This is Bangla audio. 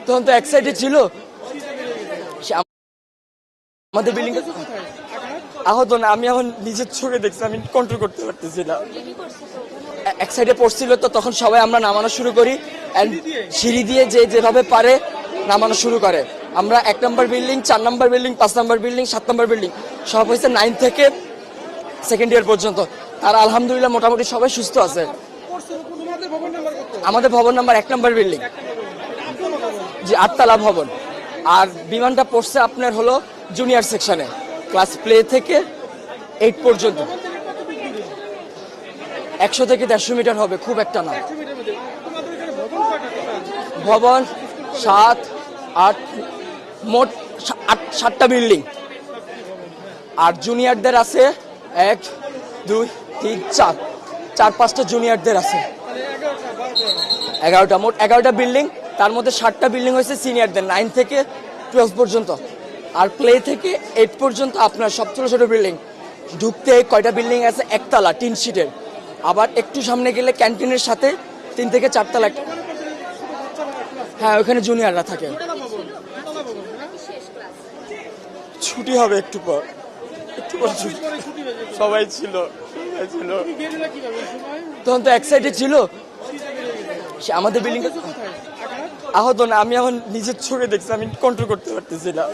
তখন তো এক সাইডে ছিল আমাদের বিল্ডিং আহত না, আমি আমার নিজের চোখে দেখছি, আমি কন্ট্রোল করতে পারতেছি না। এক সাইডে পড়ছিল তো তখন সবাই আমরা নামানো শুরু করি, সিঁড়ি দিয়ে যে যেভাবে পারে নামানো শুরু করে। আমরা 1 নম্বর বিল্ডিং, 4 নম্বর বিল্ডিং, 5 নম্বর বিল্ডিং, 7 নম্বর বিল্ডিং সব হয়েছে 9 থেকে সেকেন্ড ইয়ার পর্যন্ত। আর আলহামদুলিল্লাহ মোটামুটি সবাই সুস্থ আছে। আমাদের ভবন নাম্বার 1 নম্বর বিল্ডিং, যে 8তলা ভবন। আর বিমানটা পড়ছে আপনার হলো জুনিয়র সেকশনে, ক্লাস প্লে থেকে 8 পর্যন্ত। 100 থেকে 150 মিটার হবে, খুব একটা না। ভবন 7, 8, মোট 7টা বিল্ডিং। আর জুনিয়রদের আছে 1, 2, 3, 4, 4-5টা জুনিয়রদের আছে। 11টা, মোট 11টা বিল্ডিং। তার মধ্যে 7টা বিল্ডিং হয়েছে সিনিয়রদের, 9 থেকে 12 পর্যন্ত। আর প্লে থেকে 8 পর্যন্ত আপনার সব ছোট ছোট বিল্ডিং। ঢুকতে কয়টা বিল্ডিং আছে, 1তলা টিন শিটের। আবার একটু সামনে গেলে ক্যান্টিনের সাথে 3 থেকে 4 তলা। হ্যাঁ, ওখানে জুনিয়ররা থাকে। ছুটি হবে একটু পর, সবাই ছিল। তখন তো এক সাইডে ছিল আমাদের বিল্ডিং আহত না, আমি আমার নিজের চোখে দেখছি, আমি কন্ট্রোল করতে পারতেছি না।